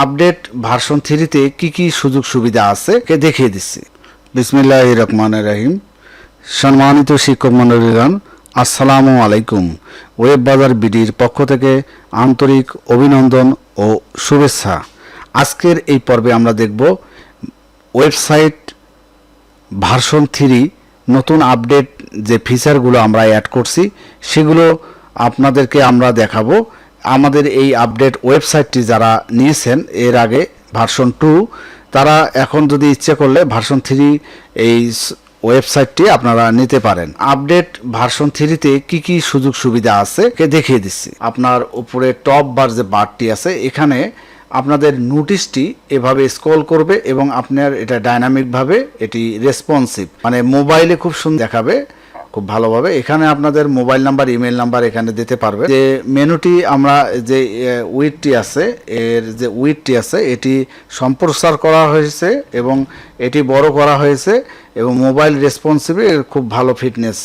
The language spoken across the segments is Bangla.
আপডেট ভার্সন 3 তে কি কি সুযোগ সুবিধা আছে কে দেখিয়ে দিচ্ছি। বিসমিল্লাহির রহমানির রহিম। সম্মানিত শিক্ষক মণ্ডলীগণ, আসসালামু আলাইকুম। ওয়েব বাজার বিডির পক্ষ থেকে আন্তরিক অভিনন্দন ও শুভেচ্ছা। আজকের এই পর্বে আমরা দেখব ওয়েবসাইট ভার্সন 3 নতুন আপডেট যে ফিচারগুলো আমরা অ্যাড করছি সেগুলো আপনাদেরকে আমরা দেখাবো। আমাদের এই আপডেট ওয়েবসাইটটি যারা নিয়েছেন এর আগে ভার্সন 2, তারা এখন যদি ইচ্ছে করলে ভার্সন 3 এই ওয়েবসাইটটি আপনারা নিতে পারেন। আপডেট ভার্সন 3 তে কি কি সুযোগ সুবিধা আছে কে দেখিয়ে দিচ্ছি। আপনার উপরে টপ বার যে বারটি আছে এখানে আপনাদের নোটিশটি এভাবে স্ক্রল করবে এবং আপনার এটা ডাইনামিকভাবে এটি রেসপন্সিভ, মানে মোবাইলে খুব সুন্দর দেখাবে, খুব ভালোভাবে। এখানে আপনাদের মোবাইল নাম্বার, ইমেল নাম্বার এখানে দিতে পারবে। যে মেনুটি আমরা যে উইডটি আছে, এর যে উইডটি আছে এটি সম্প্রসার করা হয়েছে এবং এটি বড় করা হয়েছে এবং মোবাইল রেসপন্সিভ এর খুব ভালো ফিটনেস,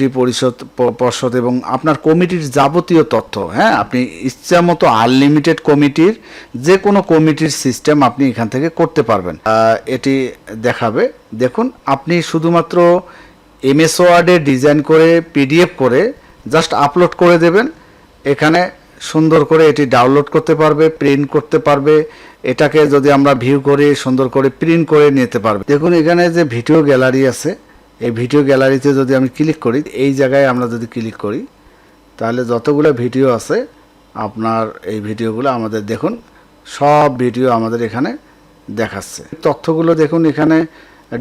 পর্ষদ এবং আপনার কমিটির যাবতীয় তথ্য, হ্যাঁ, আপনি ইচ্ছা মতো আনলিমিটেড কমিটির যে কোনো কমিটির সিস্টেম আপনি এখান থেকে করতে পারবেন। এটি দেখাবে। দেখুন, আপনি শুধুমাত্র এমএস ওয়ার্ডে ডিজাইন করে পিডিএফ করে জাস্ট আপলোড করে দেবেন। এখানে সুন্দর করে এটি ডাউনলোড করতে পারবে, প্রিন্ট করতে পারবে। এটাকে যদি আমরা ভিউ করি সুন্দর করে প্রিন্ট করে নিতে পারবে। দেখুন, এখানে যে ভিডিও গ্যালারি আছে, এই ভিডিও গ্যালারিতে যদি আমি ক্লিক করি, এই জায়গায় আমরা যদি ক্লিক করি তাহলে যতগুলো ভিডিও আছে আপনার এই ভিডিওগুলো আমাদের দেখুন, সব ভিডিও আমাদের এখানে দেখাচ্ছে। তথ্যগুলো দেখুন এখানে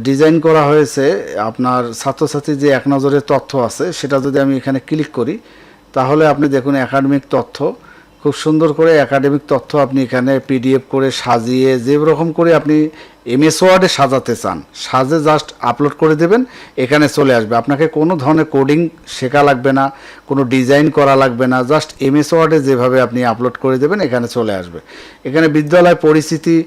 ডিজাইন করা হয়েছে। আপনার ছাত্রছাত্রী যে এক নজরের তথ্য আছে সেটা যদি আমি এখানে ক্লিক করি তাহলে আপনি দেখুন একাডেমিক তথ্য, খুব সুন্দর করে একাডেমিক তথ্য আপনি এখানে পিডিএফ করে সাজিয়ে যে রকম করে আপনি এমএস ওয়ার্ডে সাজাতে চান, সাজে জাস্ট আপলোড করে দেবেন, এখানে চলে আসবে। আপনাকে কোনো ধরনের কোডিং শেখা লাগবে না, কোনো ডিজাইন করা লাগবে না, জাস্ট এমএস ওয়ার্ডে যেভাবে আপনি আপলোড করে দেবেন এখানে চলে আসবে। এখানে বিদ্যালয় পরিস্থিতি,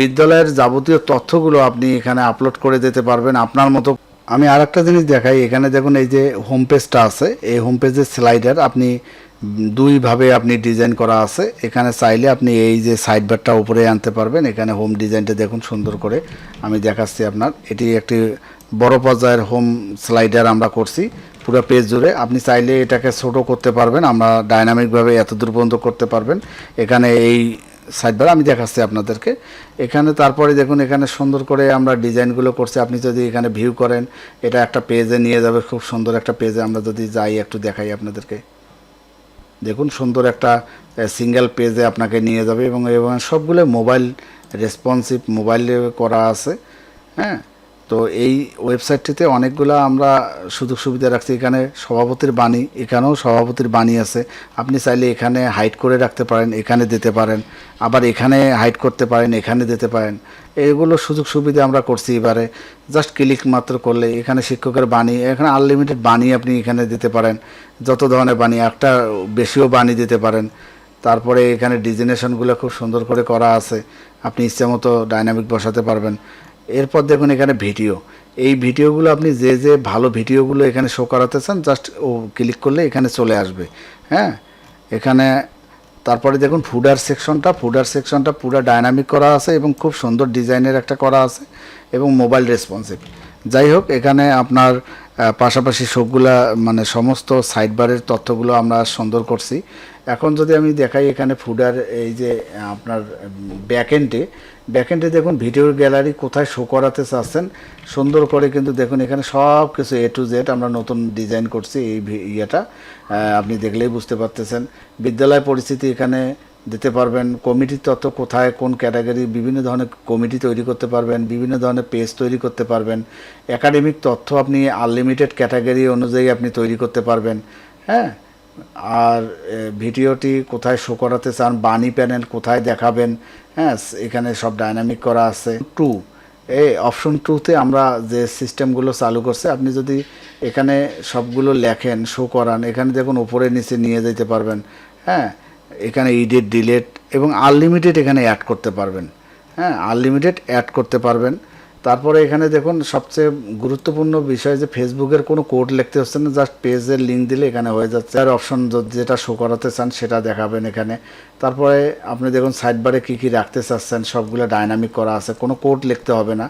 বিদ্যালয়ের যাবতীয় তথ্যগুলো আপনি এখানে আপলোড করে দিতে পারবেন আপনার মতো। আমি আরেকটা জিনিস দেখাই, এখানে দেখুন এই যে হোম পেজটা আছে, এই হোম পেজের স্লাইডার আপনি দুইভাবে আপনি ডিজাইন করা আছে। এখানে চাইলে আপনি এই যে সাইড বারটা উপরে আনতে পারবেন। এখানে হোম ডিজাইনটা দেখুন সুন্দর করে আমি দেখাচ্ছি আপনার। এটি একটি বড় পর্যায়ের হোম স্লাইডার আমরা করছি পুরো পেজ জুড়ে। আপনি চাইলে এটাকে ছোটো করতে পারবেন, আমরা ডাইনামিকভাবে এত দূর পর্যন্ত করতে পারবেন। এখানে এই সাইডবার আমি দেখাচ্ছি আপনাদেরকে। এখানে তারপরে দেখুন এখানে সুন্দর করে আমরা ডিজাইনগুলো করছি। আপনি যদি এখানে ভিউ করেন এটা একটা পেজে নিয়ে যাবে, খুব সুন্দর একটা পেজে। আমরা যদি যাই একটু দেখাই আপনাদেরকে, দেখুন সুন্দর একটা সিঙ্গেল পেজে আপনাকে নিয়ে যাবে এবং সবগুলো মোবাইল রেসপন্সিভ, মোবাইলে করা আছে। হ্যাঁ, তো এই ওয়েবসাইটটিতে অনেকগুলো আমরা সুযোগ সুবিধা রাখছি। এখানে সভাপতির বাণী, এখানেও সভাপতির বাণী আছে। আপনি চাইলে এখানে হাইড করে রাখতে পারেন, এখানে দিতে পারেন, আবার এখানে হাইড করতে পারেন, এখানে দিতে পারেন। এগুলো সুযোগ সুবিধা আমরা করছি। এবারে জাস্ট ক্লিক মাত্র করলে এখানে শিক্ষকের বাণী, এখানে আনলিমিটেড বাণী আপনি এখানে দিতে পারেন, যত ধরনের বাণী, একটা বেশিও বাণী দিতে পারেন। তারপরে এখানে ডিজাইনেশনগুলো খুব সুন্দর করে করা আছে, আপনি ইচ্ছে মতো ডাইনামিক বসাতে পারবেন। এরপর দেখুন এখানে ভিডিও, এই ভিডিওগুলো আপনি যে যে ভালো ভিডিওগুলো এখানে শো করাতে চান জাস্ট ও ক্লিক করলে এখানে চলে আসবে। হ্যাঁ, এখানে তারপরে দেখুন ফুডার সেকশনটা পুরো ডাইনামিক করা আছে এবং খুব সুন্দর ডিজাইনের একটা করা আছে এবং মোবাইল রেসপন্সিভ। যাই হোক, এখানে আপনার পাশাপাশি সবগুলা মানে সমস্ত সাইডবারের তথ্যগুলো আমরা সুন্দর করছি। এখন যদি আমি দেখাই এখানে ফুডার, এই যে আপনার ব্যাকএন্ডে দেখুন ভিডিও গ্যালারি কোথায় শো করাতে চাচ্ছেন সুন্দর করে, কিন্তু দেখুন এখানে সব কিছু A to Z আমরা নতুন ডিজাইন করছি। এই ইয়েটা আপনি দেখলেই বুঝতে পারতেছেন। বিদ্যালয় পরিস্থিতি এখানে দিতে পারবেন, কমিটির তথ্য কোথায় কোন ক্যাটাগরি, বিভিন্ন ধরনের কমিটি তৈরি করতে পারবেন, বিভিন্ন ধরনের পেজ তৈরি করতে পারবেন। একাডেমিক তথ্য আপনি আনলিমিটেড ক্যাটাগরি অনুযায়ী আপনি তৈরি করতে পারবেন। হ্যাঁ, আর ভিডিওটি কোথায় শো করাতে চান, বাণী প্যানেল কোথায় দেখাবেন, হ্যাঁ, এখানে সব ডাইনামিক করা আছে। এই অপশন 2তে আমরা যে সিস্টেমগুলো চালু করছে, আপনি যদি এখানে সবগুলো লেখেন, শো করান, এখানে দেখুন উপরে নিচে নিয়ে যেতে পারবেন। হ্যাঁ, এখানে এডিট, ডিলিট এবং আনলিমিটেড এখানে অ্যাড করতে পারবেন। হ্যাঁ, আনলিমিটেড অ্যাড করতে পারবেন। তারপরে এখানে দেখুন সবচেয়ে গুরুত্বপূর্ণ বিষয় যে ফেসবুকের কোনো কোড লিখতে হচ্ছে না, জাস্ট পেজের লিঙ্ক দিলে এখানে হয়ে যাচ্ছে। আর অপশন যেটা শো করাতে চান সেটা দেখাবেন এখানে। তারপরে আপনি দেখুন সাইড বারে কী কী রাখতে চাচ্ছেন সবগুলো ডাইনামিক করা আছে, কোনো কোড লিখতে হবে না।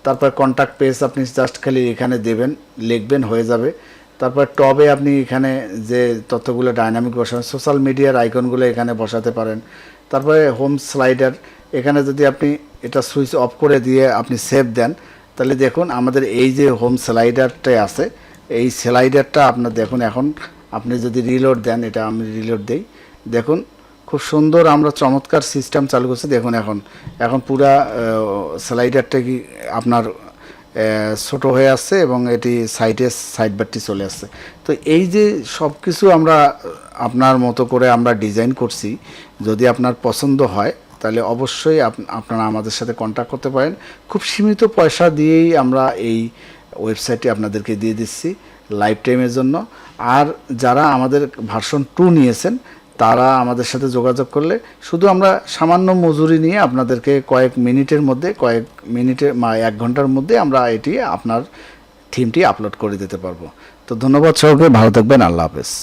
তারপর কন্ট্যাক্ট পেজ আপনি জাস্ট খালি এখানে দেবেন, লিখবেন, হয়ে যাবে। তারপর টবে আপনি এখানে যে তথ্যগুলো ডাইনামিক বসাবেন, সোশ্যাল মিডিয়ার আইকনগুলো এখানে বসাতে পারেন। তারপরে হোম স্লাইডার, এখানে যদি আপনি এটা সুইচ অফ করে দিয়ে আপনি সেভ দেন, তাহলে দেখুন আমাদের এই যে হোম স্লাইডারটাই আছে, এই স্লাইডারটা আপনার দেখুন এখন আপনি যদি রিলোড দেন, এটা আমি রিলোড দেই, দেখুন খুব সুন্দর আমরা চমৎকার সিস্টেম চালু করছি। দেখুন এখন পুরা স্লাইডারটা কি আপনার ছোটো হয়ে আসছে এবং এটি সাইড বারটি চলে আসছে। তো এই যে সব কিছু আমরা আপনার মতো করে আমরা ডিজাইন করছি, যদি আপনার পছন্দ হয় তাহলে অবশ্যই আপনারা আমাদের সাথে কন্ট্যাক্ট করতে পারেন। খুব সীমিত পয়সা দিয়েই আমরা এই ওয়েবসাইটটি আপনাদেরকে দিয়ে দিচ্ছি লাইফ টাইমের জন্য। আর যারা আমাদের ভার্সন 2 নিয়েছেন তারা আমাদের সাথে যোগাযোগ করলে শুধু আমরা সামান্য মজুরি নিয়ে আপনাদেরকে কয়েক মিনিটের 1 ঘন্টার মধ্যে আমরা এটি আপনার থিমটি আপলোড করে দিতে পারবো। তো ধন্যবাদ সবাইকে, ভালো থাকবেন, আল্লাহ হাফেজ।